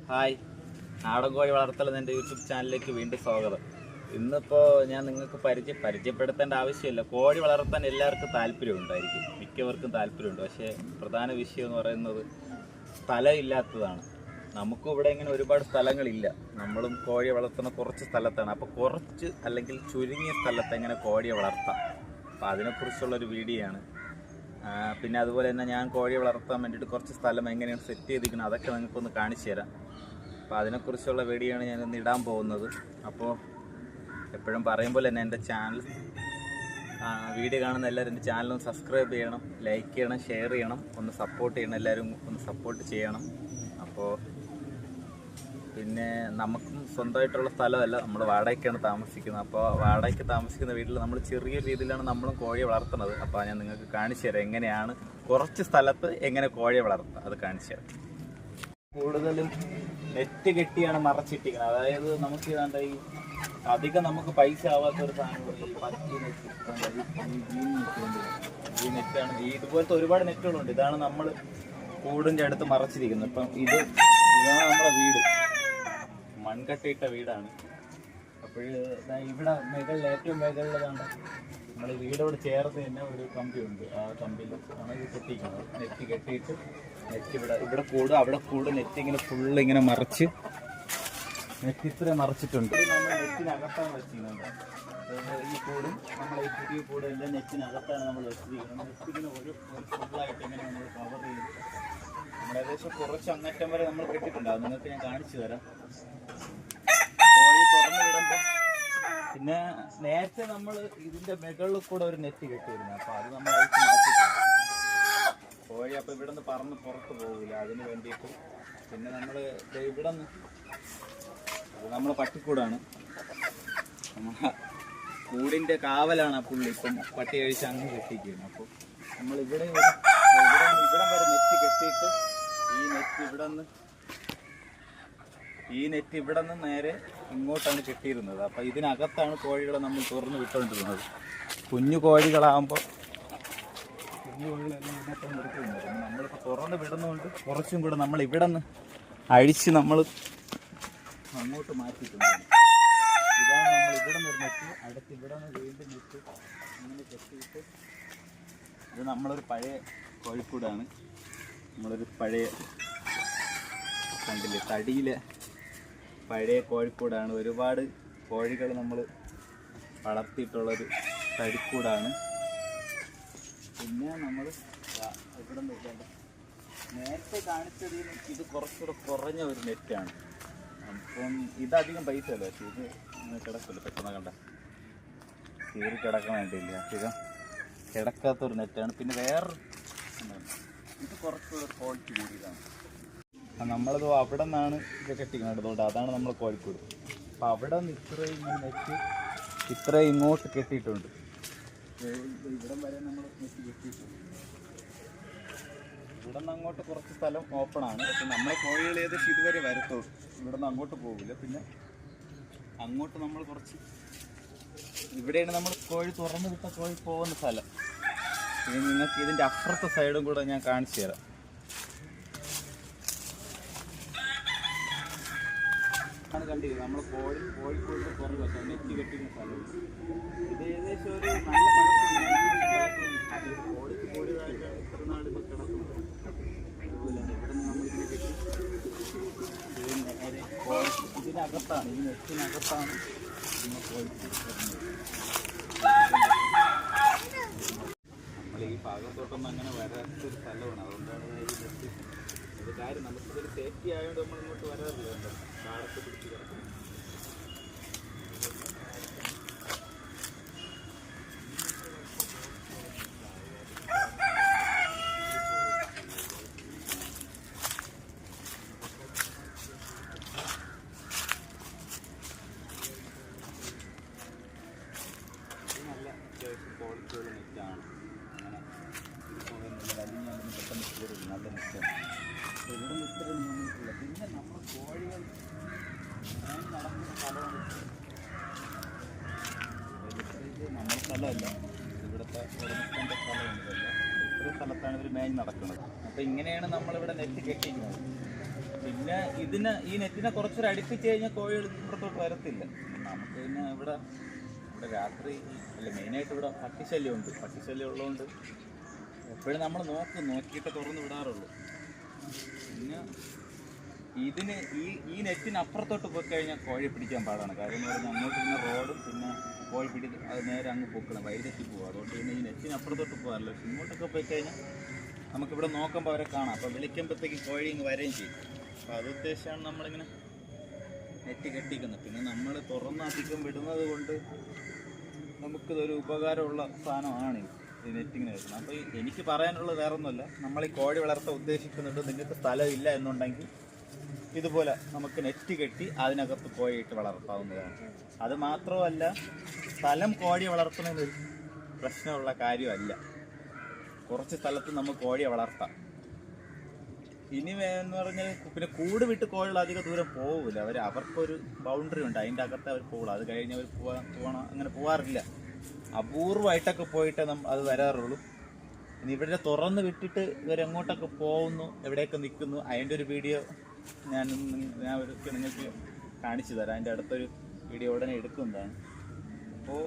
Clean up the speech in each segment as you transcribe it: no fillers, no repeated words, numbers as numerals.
Hi, നാടൻ കോഴി വളർത്തൽ എൻ്റെ യൂട്യൂബ് ചാനലിലേക്ക് വീണ്ടും സ്വാഗതം. ഇന്നിപ്പോൾ ഞാൻ നിങ്ങൾക്ക് പരിചയപ്പെടുത്തേണ്ട ആവശ്യമില്ല. കോഴി വളർത്താൻ എല്ലാവർക്കും താല്പര്യമുണ്ടായിരിക്കും, മിക്കവർക്കും താല്പര്യമുണ്ട്. പക്ഷേ പ്രധാന വിഷയം എന്ന് പറയുന്നത് സ്ഥലമില്ലാത്തതാണ്. നമുക്കും ഇവിടെ ഇങ്ങനെ ഒരുപാട് സ്ഥലങ്ങളില്ല. നമ്മളും കോഴി വളർത്തുന്ന കുറച്ച് സ്ഥലത്താണ്. അപ്പോൾ കുറച്ച് അല്ലെങ്കിൽ ചുരുങ്ങിയ സ്ഥലത്ത് എങ്ങനെ കോഴിയെ വളർത്താം, അപ്പോൾ അതിനെക്കുറിച്ചുള്ളൊരു വീഡിയോ ആണ്. പിന്നെ അതുപോലെ തന്നെ ഞാൻ കോഴി വളർത്താൻ വേണ്ടിയിട്ട് കുറച്ച് സ്ഥലം എങ്ങനെയാണ് സെറ്റ് ചെയ്തിരിക്കുന്നത് അതൊക്കെ നിങ്ങൾക്കൊന്ന് കാണിച്ചു തരാം. അപ്പോൾ അതിനെക്കുറിച്ചുള്ള വീഡിയോ ആണ് ഞാനൊന്ന് ഇടാൻ പോകുന്നത്. അപ്പോൾ എപ്പോഴും പറയുമ്പോൾ തന്നെ എൻ്റെ ചാനൽ വീഡിയോ കാണുന്ന എല്ലാവരും എൻ്റെ ചാനലൊന്ന് സബ്സ്ക്രൈബ് ചെയ്യണം, ലൈക്ക് ചെയ്യണം, ഷെയർ ചെയ്യണം, ഒന്ന് സപ്പോർട്ട് ചെയ്യണം. എല്ലാവരും ഒന്ന് സപ്പോർട്ട് ചെയ്യണം. അപ്പോൾ പിന്നെ നമുക്കും സ്വന്തമായിട്ടുള്ള സ്ഥലമല്ല, നമ്മൾ വാടകയ്ക്കാണ് താമസിക്കുന്നത്. അപ്പോൾ വാടകയ്ക്ക് താമസിക്കുന്ന വീട്ടിൽ നമ്മൾ ചെറിയ രീതിയിലാണ് നമ്മളും കോഴിയെ വളർത്തുന്നത്. അപ്പോൾ ഞാൻ നിങ്ങൾക്ക് കാണിച്ചു തരാം എങ്ങനെയാണ് കുറച്ച് സ്ഥലത്ത് എങ്ങനെ കോഴിയെ വളർത്തുക, അത് കാണിച്ചു തരാം. കൂടുതലും നെറ്റ് കെട്ടിയാണ് മറച്ചിട്ടിരിക്കുന്നത്. അതായത് നമുക്ക് ഇതാണ്ട് ഈ അധികം നമുക്ക് പൈസ ആവാത്തൊരു സാധനങ്ങൾ പറ്റി നെറ്റ്, ഈ നെറ്റാണ്. ഈ ഇതുപോലത്തെ ഒരുപാട് നെറ്റുകളുണ്ട്. ഇതാണ് നമ്മൾ കൂടിൻ്റെ അടുത്ത് മറച്ചിരിക്കുന്നത്. ഇപ്പം ഇതാണ് നമ്മുടെ വീട്, മൺകട്ടയിട്ട വീടാണ്. അപ്പോൾ ഇവിടെ മുകളിൽ ഏറ്റവും മുകളിലതാണ് നമ്മൾ വീടോട് ചേർത്ത് തന്നെ ഒരു കമ്പിയുണ്ട്. ആ കമ്പിയിൽ ആണ് ഇത് കെട്ടിക്കുന്നത്. നെറ്റ് കെട്ടിയിട്ട് നെറ്റ് ഇവിടെ കൂടും, അവിടെ കൂടും. നെറ്റ് ഇങ്ങനെ ഫുള്ള് ഇങ്ങനെ മറച്ച് നെറ്റ് ഇത്രയും മറച്ചിട്ടുണ്ട്. നമ്മൾ നെറ്റിനകത്താണ് വെച്ചിരിക്കുന്നത്. ഈ കൂടും നമ്മൾ ഈ പുതിയ കൂടും എല്ലാം നെറ്റിനകത്താണ് നമ്മൾ വെച്ചിരിക്കുന്നത്. നെറ്റിങ്ങനെ ഒരു ഫുള്ളായിട്ട് ഇങ്ങനെ നമ്മൾ കവർ ചെയ്ത് നമ്മൾ ഏകദേശം കുറച്ച് അങ്ങറ്റം വരെ നമ്മൾ കെട്ടിയിട്ടുണ്ട്. അത് നിങ്ങൾക്ക് ഞാൻ കാണിച്ചു തരാം. കോഴി തുറന്നു വിടുമ്പോൾ പിന്നെ നേരത്തെ നമ്മൾ ഇതിൻ്റെ മുകളിൽ കൂടെ ഒരു നെറ്റ് കെട്ടിയിരുന്നു. അപ്പോൾ അത് നമ്മൾ അഴിച്ച് മാറ്റിയിട്ടുണ്ട്. കോഴി അപ്പോൾ ഇവിടെ നിന്ന് പറന്ന് പുറത്ത് പോകില്ല, അതിന് വേണ്ടിയിട്ട്. പിന്നെ നമ്മൾ ഇവിടെ നിന്ന് അത് നമ്മൾ പട്ടിക്കൂടാണ്, നമ്മളെ കൂടിൻ്റെ കാവലാണ് ആ പുള്ളി. ഇപ്പം പട്ടി കഴിച്ച് അങ്ങ് കെട്ടിക്കുന്നു. അപ്പോൾ നമ്മൾ ഇവിടം വരെ നെറ്റ് കെട്ടിയിട്ട് ഈ നെറ്റ് ഇവിടെ നിന്ന് നേരെ ഇങ്ങോട്ടാണ് കെട്ടിയിരുന്നത്. അപ്പോൾ ഇതിനകത്താണ് കോഴികളെ നമ്മൾ തുറന്ന് വിട്ടുകൊണ്ടിരുന്നത്. കുഞ്ഞു കോഴികളാകുമ്പോൾ കുഞ്ഞു കോഴികളെല്ലാം ഇതിനകത്താണ് എടുക്കുന്നത്. നമ്മളിപ്പോൾ തുറന്ന് വിടുന്നതുകൊണ്ട് കുറച്ചും കൂടെ നമ്മൾ ഇവിടെ നിന്ന് അഴിച്ച് നമ്മൾ അങ്ങോട്ട് മാറ്റിയിട്ടുണ്ട്. ഇതാണ് നമ്മൾ ഇവിടെ നിന്ന് ഒരു നെറ്റ്, അടുത്ത് ഇവിടെ നിന്ന് വീണ്ടും നെറ്റ് അങ്ങനെ കെട്ടിയിട്ട്. ഇത് നമ്മളൊരു പഴയ കോഴിക്കൂടാണ്. നമ്മളൊരു പഴയ കണ്ടില്ലേ, തടിയിലെ പഴയ കോഴിക്കൂടാണ്. ഒരുപാട് കോഴികൾ നമ്മൾ വളർത്തിയിട്ടുള്ളൊരു തടിക്കൂടാണ്. പിന്നെ നമ്മൾ ഇവിടെ നോക്കേണ്ട നേരത്തെ കാണിച്ചതിന് ഇത് കുറച്ചുകൂടെ കുറഞ്ഞ ഒരു നെറ്റാണ്. അപ്പം ഇതധികം പൈസ അല്ല, പക്ഷേ ഇത് കിടക്കില്ല. പെട്ടെന്ന് കണ്ട കീറി കിടക്കാൻ വേണ്ടിയില്ല, അധികം കിടക്കാത്തൊരു നെറ്റാണ്. പിന്നെ വേറെ ഇത് കുറച്ചുകൂടെ ക്വാളിറ്റി കൂടിയതാണ്. നമ്മളത് അവിടെ നിന്നാണ് ഇത് കെട്ടിക്കുന്നത്. അതുകൊണ്ട് അതാണ് നമ്മൾ കോഴിക്കോട്. അപ്പോൾ അവിടെ നിന്ന് ഇത്രയും നെറ്റ് ഇത്രയും ഇങ്ങോട്ട് കെട്ടിയിട്ടുണ്ട്. ഇവിടം വരെ നമ്മൾ നെറ്റ് കെട്ടിയിട്ടുണ്ട്. ഇവിടെ നിന്ന് അങ്ങോട്ട് കുറച്ച് സ്ഥലം ഓപ്പണാണ്. പക്ഷെ നമ്മളെ കോഴികൾ ഏകദേശം ഇതുവരെ വരത്തുള്ളൂ, ഇവിടെ നിന്ന് അങ്ങോട്ട് പോകില്ല. പിന്നെ അങ്ങോട്ട് നമ്മൾ കുറച്ച് ഇവിടെയാണ് നമ്മൾ കോഴി തുറന്നു വിട്ട കോഴി പോകുന്ന സ്ഥലം. ഇനി നിങ്ങൾക്ക് ഇതിൻ്റെ അപ്പുറത്തെ സൈഡും കൂടെ ഞാൻ കാണിച്ചു തരാം. കണ്ടില്ല നമ്മൾ കോഴിക്കോട് പുറകെ വെച്ചാൽ നെറ്റ് കെട്ടിക്കുന്ന സ്ഥലം. ഇത് ഏകദേശം ഒരു നല്ല കോഴികളായിട്ട് ഇത്ര നാട് ഇപ്പോൾ കിടക്കുന്നത്. അതുപോലെ തന്നെ ഇവിടെ നിന്ന് നമ്മളിങ്ങനെ കെട്ടി ഇതിനകത്താണ്, ഈ നെറ്റിനകത്താണ് നമ്മൾ കോഴിക്കോട് വരുന്നത്. നമ്മൾ ഈ ഭാഗത്തോട്ടൊന്നും അങ്ങനെ വരാത്തൊരു സ്ഥലമാണ്. അതുകൊണ്ടാണ് ഈ നെറ്റ് ഇത് കാര്യം. നമുക്കിതൊരു സേഫ്റ്റി ആയതുകൊണ്ട് നമ്മൾ ഇങ്ങോട്ട് വരാറില്ല. കാലത്ത് പിടിച്ച് കിടക്കും. നല്ല അത്യാവശ്യം ക്വാളിറ്റിയുള്ള നെറ്റാണ്. അങ്ങനെ വലിയ പെട്ടെന്ന് കയറില്ല, നല്ല നെറ്റാണ്. ഇവിടെ നിന്ന് ഇത്രയും നിന്നിട്ടില്ല. പിന്നെ നമ്മൾ കോഴികൾ നടക്കുന്ന സ്ഥലമാണ്. നമ്മുടെ സ്ഥലമല്ല, ഇവിടുത്തെ ഉടമസ്ഥൻ്റെ സ്ഥലമുണ്ടല്ല. ഇത്രയും സ്ഥലത്താണ് ഇവർ മേഞ്ഞ് നടക്കുന്നത്. അപ്പോൾ ഇങ്ങനെയാണ് നമ്മളിവിടെ നെറ്റ് കെട്ടിക്കുന്നത്. പിന്നെ ഈ നെറ്റിനെ കുറച്ചൊരു അടുപ്പിച്ച് കഴിഞ്ഞാൽ കോഴികൾ ഇപ്പുറത്തോട്ട് വരത്തില്ല. നമുക്ക് പിന്നെ ഇവിടെ രാത്രി അല്ല, മെയിനായിട്ട് ഇവിടെ പട്ടിശല്യമുണ്ട്. പട്ടിശല്യം ഉള്ളതുകൊണ്ട് എപ്പോഴും നമ്മൾ നോക്കിയിട്ട് തുറന്ന് വിടാറുള്ളൂ. പിന്നെ ഈ നെറ്റിന് അപ്പുറത്തോട്ട് പോയി കഴിഞ്ഞാൽ കോഴി പിടിക്കാൻ പാടാണ്. കാര്യം എന്ന് പറഞ്ഞാൽ അങ്ങോട്ട് പിന്നെ റോഡും പിന്നെ കോഴി അത് നേരെ അങ്ങ് പൊക്കണം, വൈദ്യുതി പോകും. അതുകൊണ്ട് പിന്നെ ഈ നെറ്റിന് അപ്പുറത്തോട്ട് പോകാറില്ല. പക്ഷെ ഇങ്ങോട്ടൊക്കെ പോയി കഴിഞ്ഞാൽ നമുക്കിവിടെ നോക്കുമ്പോൾ അവരെ കാണാം. അപ്പോൾ വിളിക്കുമ്പോഴത്തേക്കും കോഴി ഇങ്ങ് വരെയും ചെയ്യും. അപ്പോൾ അത് ഉദ്ദേശിച്ചാണ് നമ്മളിങ്ങനെ നെറ്റ് കെട്ടിക്കുന്നത്. പിന്നെ നമ്മൾ തുറന്നധികം വിടുന്നത് കൊണ്ട് നമുക്കിതൊരു ഉപകാരമുള്ള സാധനമാണ് ഈ നെറ്റിങ്ങനെ വെക്കുന്നത്. അപ്പോൾ എനിക്ക് പറയാനുള്ളത് വേറെ ഒന്നുമല്ല, നമ്മൾ ഈ കോഴി വളർത്താൻ ഉദ്ദേശിക്കുന്നുണ്ട്, നിങ്ങൾക്ക് സ്ഥലമില്ല എന്നുണ്ടെങ്കിൽ ഇതുപോലെ നമുക്ക് നെറ്റ് കെട്ടി അതിനകത്ത് കോഴിയിട്ട് വളർത്താവുന്നതാണ്. അത് മാത്രമല്ല, സ്ഥലം കോഴി വളർത്തുന്നത് പ്രശ്നമുള്ള കാര്യമല്ല. കുറച്ച് സ്ഥലത്ത് നമുക്ക് കോഴിയെ വളർത്താം. ഇനി എന്ന് പറഞ്ഞാൽ പിന്നെ കൂട് വിട്ട് കോഴികൾ അധികം ദൂരം പോകില്ല. അവർക്കൊരു ബൗണ്ടറി ഉണ്ട്, അതിൻ്റെ അകത്ത് അവർ പോകുള്ളൂ. അത് കഴിഞ്ഞ് അവർ അങ്ങനെ പോകാറില്ല. അപൂർവമായിട്ടൊക്കെ പോയിട്ട് അത് വരാറുള്ളൂ. ഇനി ഇവിടെ തുറന്ന് വിട്ടിട്ട് ഇവരെങ്ങോട്ടൊക്കെ പോകുന്നു, എവിടെയൊക്കെ നിൽക്കുന്നു, അതിൻ്റെ ഒരു വീഡിയോ ഞാൻ നിങ്ങൾക്ക് കാണിച്ചു തരാം. അതിൻ്റെ അടുത്തൊരു വീഡിയോ ഉടനെ എടുക്കുന്നതാണ്. അപ്പോൾ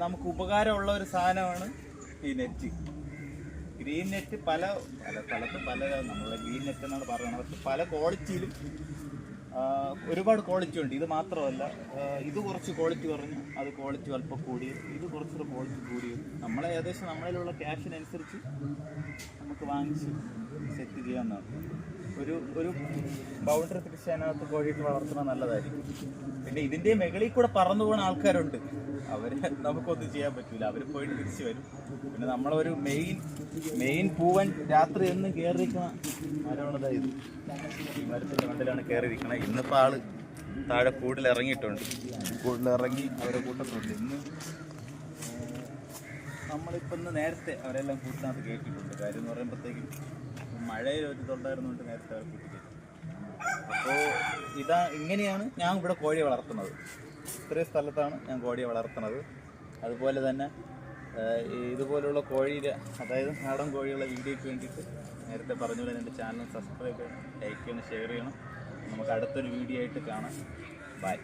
നമുക്ക് ഉപകാരമുള്ള ഒരു സാധനമാണ് ഈ നെറ്റ്. ഗ്രീൻ നെറ്റ് പല സ്ഥലത്തും നമ്മളുടെ ഗ്രീൻ നെറ്റ് എന്നാണ് പറയുന്നത്. പക്ഷെ പല ക്വാളിറ്റിയിലും ഒരുപാട് ക്വാളിറ്റി ഉണ്ട്. ഇത് മാത്രമല്ല, ഇത് കുറച്ച് ക്വാളിറ്റി കുറഞ്ഞു, അത് ക്വാളിറ്റി അല്പം കൂടിയത്, ഇത് കുറച്ചുകൂടെ ക്വാളിറ്റി കൂടിയത്. ഏകദേശം നമ്മളിലുള്ള ക്യാഷിനനുസരിച്ച് നമുക്ക് വാങ്ങിച്ച് സെറ്റ് ചെയ്യാവുന്നതാണ്. ഒരു ബൗണ്ടറി തിരിച്ച് അതിനകത്ത് കോഴിയിട്ട് വളർത്തുന്നത് നല്ലതായിരിക്കും. പിന്നെ ഇതിൻ്റെ മുകളിൽ കൂടെ പറന്നു പോകുന്ന ആൾക്കാരുണ്ട്, അവരെ നമുക്കൊന്നും ചെയ്യാൻ പറ്റില്ല. അവർ പോയിട്ട് തിരിച്ചു വരും. പിന്നെ നമ്മളൊരു മെയിൻ പൂവൻ രാത്രി എന്നും കയറിയിരിക്കുന്ന മരമാണത്. ഇത് ഈ മരത്തിൻ്റെ മണ്ടിലാണ് കയറിയിരിക്കണത്. ഇന്നിപ്പോൾ ആള് താഴെ കൂടിലിറങ്ങിയിട്ടുണ്ട്. കൂടിലിറങ്ങി അവരെ കൂട്ടത്തുണ്ട്. ഇന്ന് നേരത്തെ അവരെല്ലാം കൂട്ടിനകത്ത് കയറ്റിയിട്ടുണ്ട്. കാര്യം എന്ന് പറയുമ്പോഴത്തേക്കും മഴയിൽ ഒരു ഇതുണ്ടായിരുന്നുകൊണ്ട് നേരത്തെ അവർ കൂട്ടിക്കയറ്റി. അപ്പോൾ ഇങ്ങനെയാണ് ഞാൻ ഇവിടെ കോഴിയെ വളർത്തുന്നത്. ഇത്രയും സ്ഥലത്താണ് ഞാൻ കോഴിയെ വളർത്തുന്നത്. അതുപോലെ തന്നെ ഇതുപോലുള്ള കോഴിയുടെ, അതായത് നാടൻ കോഴികളുടെ വീഡിയോയ്ക്ക് വേണ്ടിയിട്ട് നേരത്തെ പറഞ്ഞുകൊണ്ട് എൻ്റെ ചാനൽ സബ്സ്ക്രൈബ് ചെയ്യണം, ലൈക്ക് ചെയ്യണം, ഷെയർ ചെയ്യണം. നമുക്ക് അടുത്തൊരു വീഡിയോ ആയിട്ട് കാണാം. ബൈ.